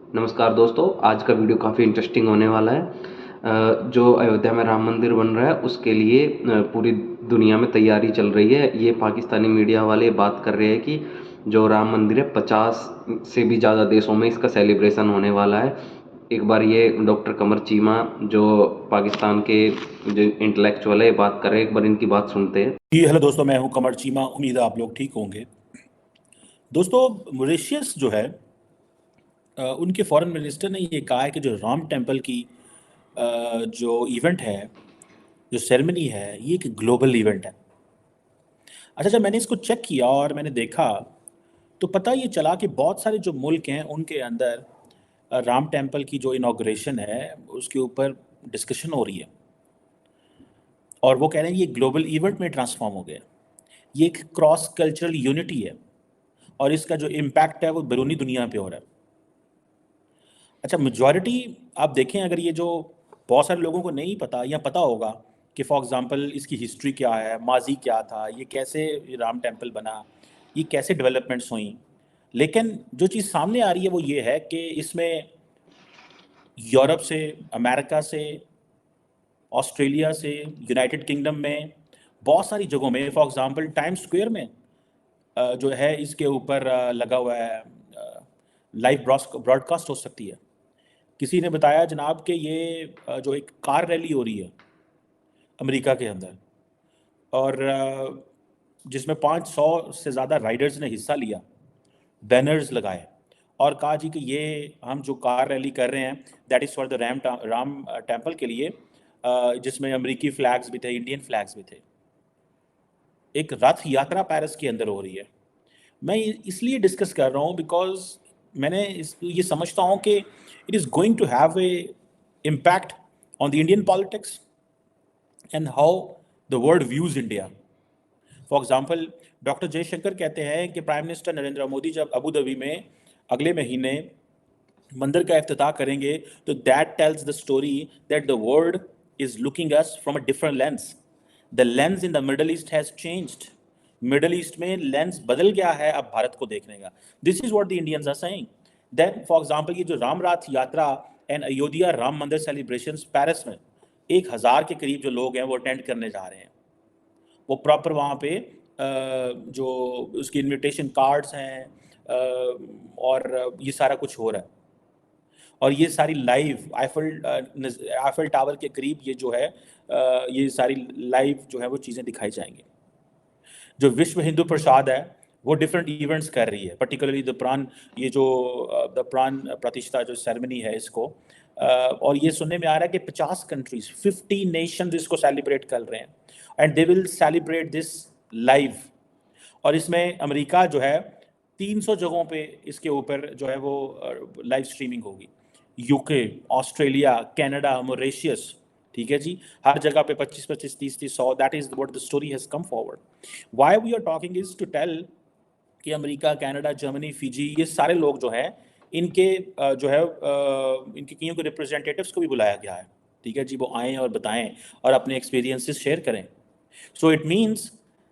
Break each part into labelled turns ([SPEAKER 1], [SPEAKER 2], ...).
[SPEAKER 1] नमस्कार दोस्तों, आज का वीडियो काफ़ी इंटरेस्टिंग होने वाला है। जो अयोध्या में राम मंदिर बन रहा है उसके लिए पूरी दुनिया में तैयारी चल रही है। ये पाकिस्तानी मीडिया वाले बात कर रहे हैं कि जो राम मंदिर है 50 से भी ज़्यादा देशों में इसका सेलिब्रेशन होने वाला है। एक बार ये डॉक्टर कमर चीमा जो पाकिस्तान के जो इंटेलेक्चुअल है ये बात कर रहे हैं, एक बार इनकी बात सुनते हैं।
[SPEAKER 2] जी हेलो दोस्तों, मैं हूं कमर चीमा। उम्मीद है आप लोग ठीक होंगे। दोस्तों, मॉरिशस जो है उनके फॉरेन मिनिस्टर ने ये कहा है कि जो राम टेम्पल की जो इवेंट है, जो सेरेमनी है, ये एक ग्लोबल इवेंट है। अच्छा, जब मैंने इसको चेक किया और मैंने देखा तो पता ये चला कि बहुत सारे जो मुल्क हैं उनके अंदर राम टेम्पल की जो इनाग्रेशन है उसके ऊपर डिस्कशन हो रही है और वो कह रहे हैं ये ग्लोबल इवेंट में ट्रांसफॉर्म हो गया। ये एक क्रॉस कल्चरल यूनिटी है और इसका जो इम्पैक्ट है वो बैरूनी दुनिया पे हो रहा है। अच्छा, मेजॉरिटी आप देखें, अगर ये जो बहुत सारे लोगों को नहीं पता या पता होगा कि फॉर एग्जांपल इसकी हिस्ट्री क्या है, माजी क्या था, ये कैसे राम टेम्पल बना, ये कैसे डेवलपमेंट्स हुई, लेकिन जो चीज़ सामने आ रही है वो ये है कि इसमें यूरोप से, अमेरिका से, ऑस्ट्रेलिया से, यूनाइटेड किंगडम में, बहुत सारी जगहों में, फॉर एग्जांपल टाइम स्क्वायर में जो है इसके ऊपर लगा हुआ है, लाइव ब्रॉडकास्ट हो सकती है। किसी ने बताया जनाब कि ये जो एक कार रैली हो रही है अमेरिका के अंदर और जिसमें 500 से ज़्यादा राइडर्स ने हिस्सा लिया, बैनर्स लगाए और कहा जी कि ये हम जो कार रैली कर रहे हैं that is for the Ram temple के लिए, जिसमें अमेरिकी फ्लैग्स भी थे, इंडियन फ्लैग्स भी थे। एक रथ यात्रा पेरिस के अंदर हो रही है। मैं इसलिए डिस्कस कर रहा हूँ बिकॉज मैंने ये समझता हूँ कि it is going to have a impact on the Indian politics and how the world views India. For example, doctor Jaishankar कहते हैं कि प्राइम मिनिस्टर नरेंद्र मोदी जब अबू धाबी में अगले महीने मंदिर का इफ्तिताह करेंगे तो that tells the story that the world is looking us from a different lens. The lens in the middle east has changed. Middle east में लेंस बदल गया है अब भारत को देखने का। This is what the Indians are saying. Then for example ये जो रामराथ यात्रा एंड अयोध्या राम मंदिर सेलिब्रेशंस पेरिस में 1,000 के करीब जो लोग हैं वो अटेंड करने जा रहे हैं। वो प्रॉपर वहाँ पे जो उसकी इनविटेशन कार्ड्स हैं और ये सारा कुछ हो रहा है और ये सारी लाइव आईफल टावर के करीब ये जो है ये सारी लाइव जो है वो चीज़ें दिखाई जाएंगी। जो विश्व हिंदू परिषद है वो डिफरेंट इवेंट्स कर रही है, पर्टिकुलरली द प्राण, ये जो द प्राण प्रतिष्ठा जो सेरेमनी है इसको और ये सुनने में आ रहा है कि 50 कंट्रीज, 50 नेशंस इसको सेलिब्रेट कर रहे हैं and they will celebrate this live. और इसमें अमेरिका जो है 300 जगहों पे इसके ऊपर जो है वो लाइव स्ट्रीमिंग होगी। यूके, ऑस्ट्रेलिया, कनाडा, मॉरिशस, ठीक है जी, हर जगह पे 25-25, 30-30, 100, that is what the story has come forward. Why we are talking is to tell कि अमेरिका, कनाडा, जर्मनी, फिजी, ये सारे लोग जो हैं इनके जो है इनके कईयों के रिप्रेजेंटेटिव्स को भी बुलाया गया है। ठीक है जी, वो आएँ और बताएं और अपने एक्सपीरियंसेस शेयर करें। So it means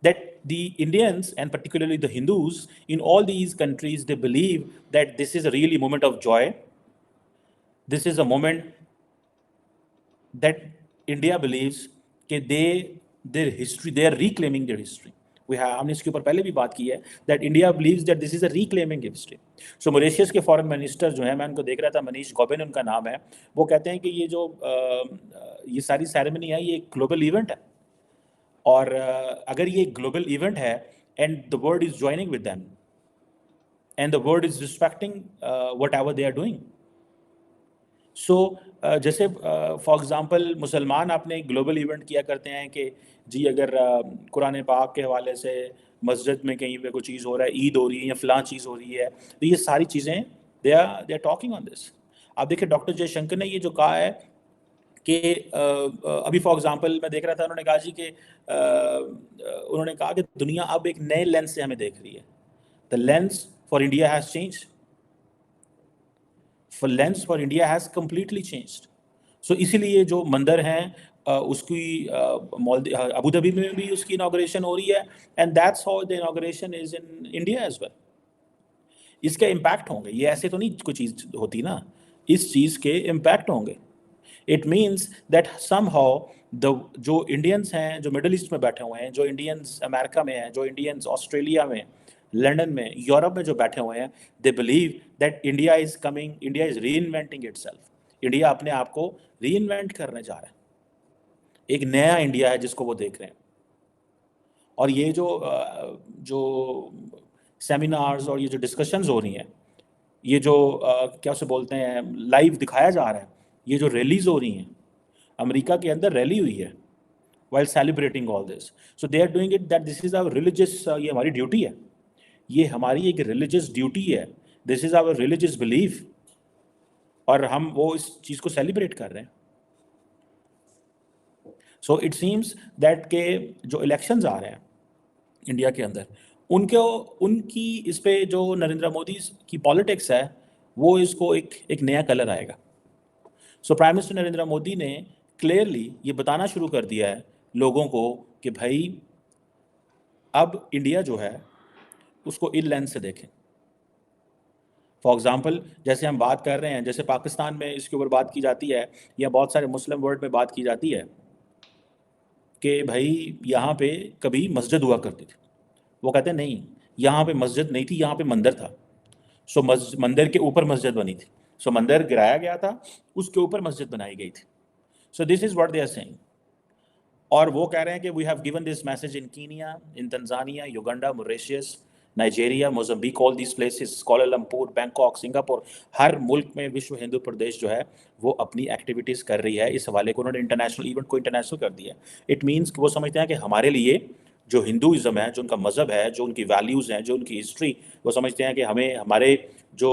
[SPEAKER 2] that the Indians and particularly the Hindus in all these countries, they believe that this is a really moment of joy. This is a moment that India believes कि their history, they are reclaiming their history. हमने इसके ऊपर पहले भी बात की है that India believes that this is a reclaiming history. So Mauritius के फॉरेन मिनिस्टर जो है, मैं उनको देख रहा था, मनीष गोबिन उनका नाम है, वो कहते हैं कि ये जो ये सारी सेरेमनी है ये एक ग्लोबल इवेंट है और अगर ये ग्लोबल इवेंट है and the world is joining with them and the world is respecting whatever they are doing. So जैसे फॉर एग्जांपल मुसलमान अपने ग्लोबल इवेंट किया करते हैं कि जी अगर कुरान पाक के हवाले से मस्जिद में कहीं पे कोई चीज़ हो रहा है, ईद हो रही है या फ़लाँ चीज़ हो रही है, तो ये सारी चीज़ें they are talking on this. आप देखिए डॉक्टर जयशंकर ने ये जो कहा है कि अभी फॉर एग्जांपल मैं देख रहा था, उन्होंने कहा जी कि उन्होंने कहा कि दुनिया अब एक नए लेंस से हमें देख रही है। The lens for India has changed, for lens for India has completely changed. So इसीलिए जो मंदिर हैं उसकी अबू धाबी में भी उसकी इनाग्रेशन हो रही है and that's how the inauguration is in India as well. इसके इम्पैक्ट होंगे, ये ऐसे तो नहीं कोई चीज़ होती ना, इस चीज़ के इम्पैक्ट होंगे। It means that somehow the जो इंडियंस हैं जो मिडल ईस्ट में बैठे हुए हैं, जो इंडियंस अमेरिका में हैं, जो इंडियंस ऑस्ट्रेलिया में, लंदन में, यूरोप में जो बैठे हुए हैं, they believe that India is coming, India is री इन्वेंटिंग इटसेल्फ। इंडिया अपने आप को री इन्वेंट करने जा रहा है, एक नया इंडिया है जिसको वो देख रहे हैं। और ये जो सेमिनार्स और ये जो डिस्कशंस हो रही हैं, ये जो क्या उसे बोलते हैं लाइव दिखाया जा रहा है, ये जो रैलीज हो रही हैं, अमेरिका के अंदर रैली हुई है while celebrating all this, so they are doing it that this is our religious, ये हमारी ड्यूटी है, ये हमारी एक रिलीजियस ड्यूटी है, this is our religious belief, और हम वो इस चीज़ को सेलिब्रेट कर रहे हैं। सो इट सीम्स दैट के जो इलेक्शंस आ रहे हैं इंडिया के अंदर, उनकी इस पे जो नरेंद्र मोदी की पॉलिटिक्स है, वो इसको एक नया कलर आएगा। So prime minister Narendra Modi ने क्लियरली ये बताना शुरू कर दिया है लोगों को कि भाई अब इंडिया जो है उसको इन लेंस से देखें। फॉर एग्जाम्पल जैसे हम बात कर रहे हैं, जैसे पाकिस्तान में इसके ऊपर बात की जाती है, या बहुत सारे मुस्लिम वर्ल्ड में बात की जाती है कि भाई यहाँ पे कभी मस्जिद हुआ करती थी, वो कहते हैं नहीं, यहाँ पे मस्जिद नहीं थी, यहाँ पे मंदिर था। सो मंदिर के ऊपर मस्जिद बनी थी, सो मंदिर गिराया गया था, उसके ऊपर मस्जिद बनाई गई थी। So this is what they are saying. और वो कह रहे हैं कि we have given this message in Kenya, in Tanzania, Uganda, Mauritius, Nigeria, Mozambique, all these places, Kuala Lumpur, Bangkok, Singapore, हर मुल्क में विश्व हिंदू प्रदेश जो है वो अपनी एक्टिविटीज़ कर रही है। इस हवाले को उन्होंने इंटरनेशनल इवेंट को इंटरनेशनल कर दिया। इट मीन्स कि वो समझते हैं कि हमारे लिए जो हिंदुज़म है, जो उनका मज़हब है, जो उनकी वैल्यूज़ हैं, जो उनकी हिस्ट्री, वो समझते हैं कि हमें हमारे जो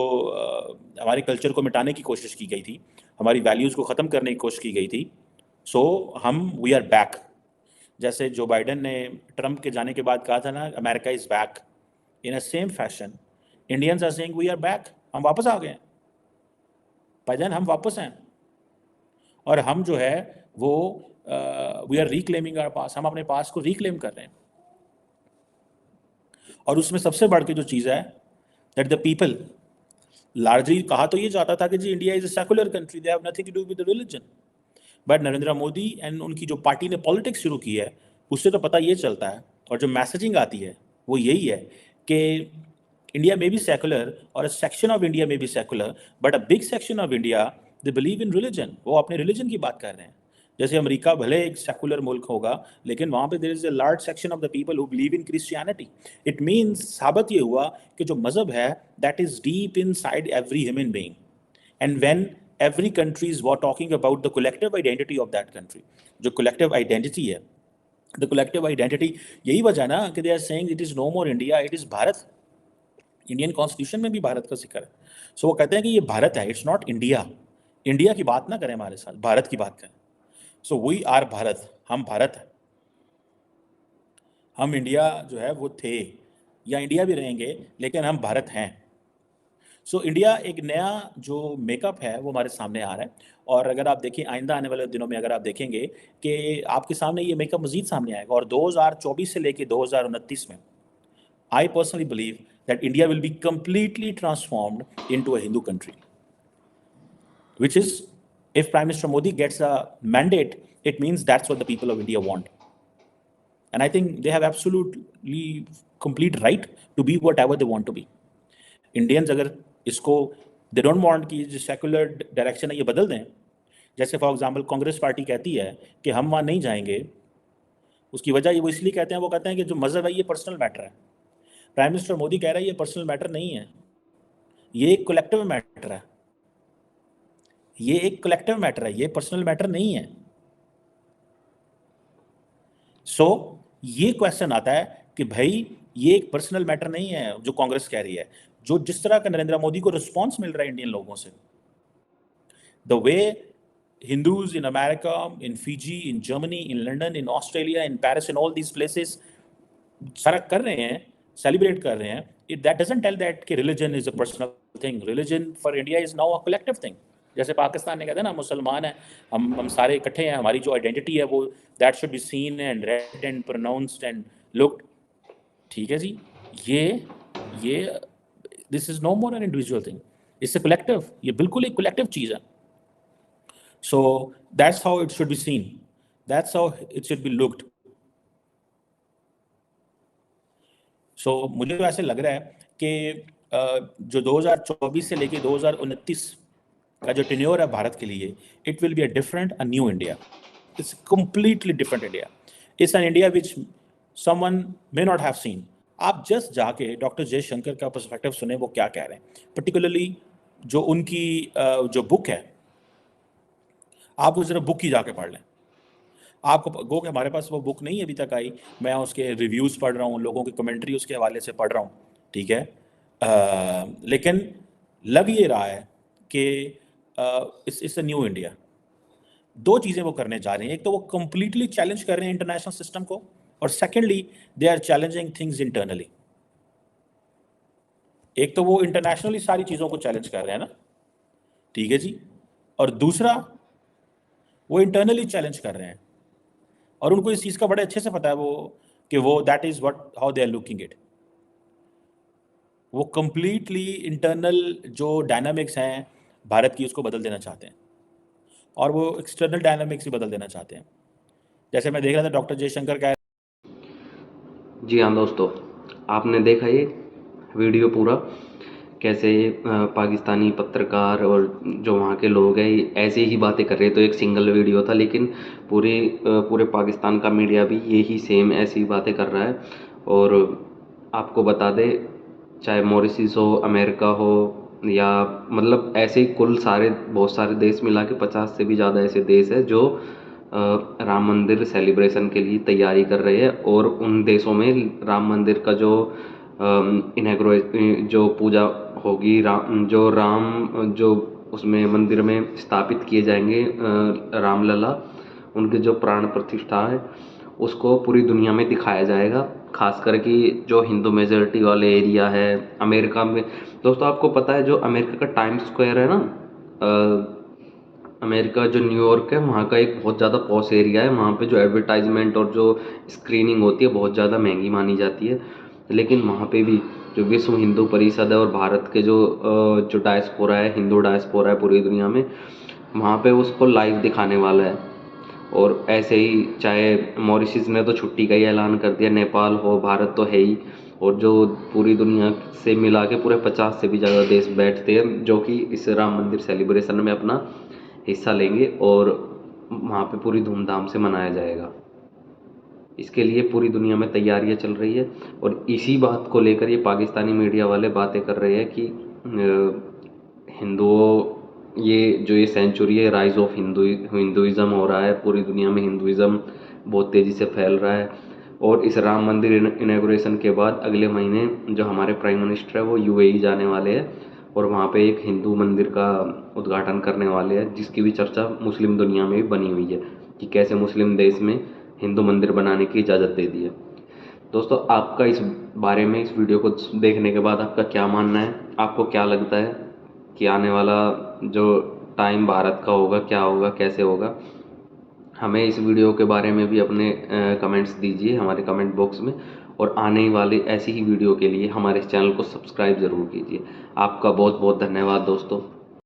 [SPEAKER 2] हमारे कल्चर को मिटाने की कोशिश की गई थी, हमारी वैल्यूज़ को ख़त्म करने की कोशिश की गई थी। सो हम वी आर बैक। जैसे जो बाइडन ने ट्रंप के जाने के बाद कहा था ना, America is back, in a same fashion Indians are saying we are back, हम वापस आ गए हैं भाईजान, हम वापस हैं। और हम जो है वो वी आर रिक्लेमिंग आवर पास, हम अपने पास को रिक्लेम कर रहे हैं। और उसमें सबसे बढ़ के जो चीज़ है दैट द पीपल लार्जली, कहा तो ये जाता था कि जी India is a secular country, they have nothing to do with the religion, but Narendra Modi and उनकी जो पार्टी ने पॉलिटिक्स शुरू की है, उससे तो पता ये चलता है, और जो मैसेजिंग आती है वो यही है कि इंडिया में भी सेकुलर और अ सेक्शन ऑफ इंडिया में भी secular, but a big section of India they believe in religion, वो अपने रिलीजन की बात कर रहे हैं। जैसे अमेरिका भले एक सेकुलर मुल्क होगा, लेकिन वहाँ पे there is a large section of the people who believe in Christianity. It means साबित ये हुआ कि जो मज़हब है that is deep inside every human being, and when every countries were talking about the collective identity of that country, जो collective identity है, the collective identity, यही वजह है ना कि they are saying it is no more India, it is Bharat. Indian constitution में भी भारत का जिक्र है। सो वो कहते हैं कि ये भारत है, इट्स नॉट इंडिया। इंडिया की बात ना करें हमारे साथ, भारत की बात करें। सो वी आर भारत, हम भारत हैं, हम इंडिया जो है वो थे, या इंडिया भी रहेंगे, लेकिन हम भारत हैं। सो इंडिया एक नया जो मेकअप है वो हमारे सामने आ रहा है। और अगर आप देखिए आइंदा आने वाले दिनों में अगर आप देखेंगे कि आपके सामने ये मेकअप मजीद सामने आएगा, और 2024 से लेके 2029 में I personally believe that India will be completely transformed into a Hindu country, which is, if Prime Minister Modi gets a mandate, it means that's what the people of India want. And I think they have absolutely complete right to be whatever they want to be. Indians अगर इसको they don't want कि जो secular direction है ये बदल दें, जैसे for example Congress party कहती है कि हम वहाँ नहीं जाएंगे, उसकी वजह ये वो इसलिए कहते हैं, वो कहते हैं कि जो मज़हब है ये पर्सनल मैटर है। प्राइम मिनिस्टर मोदी कह रहा है ये पर्सनल मैटर नहीं है, ये एक कलेक्टिव मैटर है, ये एक कलेक्टिव मैटर है, ये पर्सनल मैटर नहीं है। सो ये क्वेश्चन आता है कि भाई ये एक पर्सनल मैटर नहीं है जो कांग्रेस कह रही है। जो जिस तरह का नरेंद्र मोदी को रिस्पॉन्स मिल रहा है इंडियन लोगों से, the way Hindus in America, in Fiji, in Germany, in London, in Australia, in Paris, in all these places सरक कर रहे हैं, सेलिब्रेट कर रहे हैं, it that doesn't tell that कि religion is a personal thing. Religion for India is now a collective thing. जैसे पाकिस्तान ने कहते हैं ना मुसलमान है, हम सारे इकट्ठे हैं, हमारी जो आइडेंटिटी है वो that should be seen and read and pronounced and looked। ठीक है जी, ये this is no more an individual thing, it's a collective, ये बिल्कुल एक कलेक्टिव चीज है. So that's how it should be seen, that's how it should be looked. So मुझे तो ऐसे लग रहा है कि जो 2024 से लेके 2029 का जो टेन्योर है भारत के लिए, it will be a different, a new India. It's completely different India. It's an India which someone may not have seen. आप जस्ट जाके डॉक्टर जयशंकर का पर्सपेक्टिव सुने, वो क्या कह रहे हैं, पर्टिकुलरली जो उनकी जो बुक है, आप वो जरा बुक ही जाके पढ़ लें. आपको गो कि हमारे पास वो बुक नहीं अभी तक आई, मैं उसके रिव्यूज़ पढ़ रहा हूँ, लोगों की कमेंट्री उसके हवाले से पढ़ रहा हूँ, ठीक है. लेकिन लग ये रहा है कि इट्स अ न्यू इंडिया. दो चीज़ें वो करने जा रहे हैं, एक तो वो कंप्लीटली चैलेंज कर रहे हैं इंटरनेशनल सिस्टम को, और secondly they are challenging things internally. एक तो वो इंटरनेशनली सारी चीज़ों को चैलेंज कर रहे हैं ना, ठीक है जी, और दूसरा वो इंटरनली चैलेंज कर रहे हैं, और उनको इस चीज़ का बड़े अच्छे से पता है वो कि वो that is what how they are looking it. वो कंप्लीटली इंटरनल जो डायनामिक्स हैं भारत की, उसको बदल देना चाहते हैं, और वो एक्सटर्नल डायनामिक्स भी बदल देना चाहते हैं. जैसे मैं देख रहा था डॉक्टर जयशंकर का.
[SPEAKER 1] जी हाँ दोस्तों, आपने देखा ये वीडियो पूरा, कैसे पाकिस्तानी पत्रकार और जो वहाँ के लोग हैं ये ऐसे ही बातें कर रहे हैं. तो एक सिंगल वीडियो था, लेकिन पूरे पाकिस्तान का मीडिया भी यही सेम ऐसी बातें कर रहा है. और आपको बता दें, चाहे मॉरिशस हो, अमेरिका हो, या मतलब ऐसे ही कुल सारे बहुत सारे देश मिला के 50 से भी ज़्यादा ऐसे देश हैं जो राम मंदिर सेलिब्रेशन के लिए तैयारी कर रहे हैं. और उन देशों में राम मंदिर का जो जो पूजा होगी, जो उसमें मंदिर में स्थापित किए जाएंगे रामलला, उनके जो प्राण प्रतिष्ठा है उसको पूरी दुनिया में दिखाया जाएगा. खास करके जो हिंदू मेजॉरिटी वाले एरिया है अमेरिका में. दोस्तों आपको पता है जो अमेरिका का टाइम्स स्क्वायर है ना, अमेरिका जो न्यूयॉर्क है वहाँ का एक बहुत ज़्यादा पॉश एरिया है. वहाँ पे जो एडवर्टाइजमेंट और जो स्क्रीनिंग होती है बहुत ज़्यादा महंगी मानी जाती है. लेकिन वहाँ पे भी जो विश्व हिंदू परिषद है और भारत के जो डायस्पोरा है, हिंदू डायस्पोरा है पूरी दुनिया में, वहाँ पे उसको लाइव दिखाने वाला है. और ऐसे ही चाहे मॉरिशस ने तो छुट्टी का ही ऐलान कर दिया, नेपाल हो, भारत तो है ही, और जो पूरी दुनिया से मिला के पूरे 50 से भी ज़्यादा देश बैठते हैं जो कि इस राम मंदिर सेलिब्रेशन में अपना हिस्सा लेंगे और वहाँ पे पूरी धूमधाम से मनाया जाएगा. इसके लिए पूरी दुनिया में तैयारियां चल रही है. और इसी बात को लेकर ये पाकिस्तानी मीडिया वाले बातें कर रहे हैं कि हिंदुओं, ये सेंचुरी है, राइज ऑफ हिंदुइज़्म हो रहा है पूरी दुनिया में. हिंदुइज़्म बहुत तेज़ी से फैल रहा है. और इस राम मंदिर इनॉग्रेशन के बाद अगले महीने जो हमारे प्राइम मिनिस्टर है वो यूएई जाने वाले हैं और वहाँ पे एक हिंदू मंदिर का उद्घाटन करने वाले हैं, जिसकी भी चर्चा मुस्लिम दुनिया में भी बनी हुई है कि कैसे मुस्लिम देश में हिंदू मंदिर बनाने की इजाज़त दे दी है. दोस्तों आपका इस बारे में, इस वीडियो को देखने के बाद आपका क्या मानना है? आपको क्या लगता है कि आने वाला जो टाइम भारत का होगा, क्या होगा, कैसे होगा? हमें इस वीडियो के बारे में भी अपने कमेंट्स दीजिए हमारे कमेंट बॉक्स में. और आने वाले ऐसी ही वीडियो के लिए हमारे इस चैनल को सब्सक्राइब ज़रूर कीजिए. आपका बहुत बहुत धन्यवाद दोस्तों.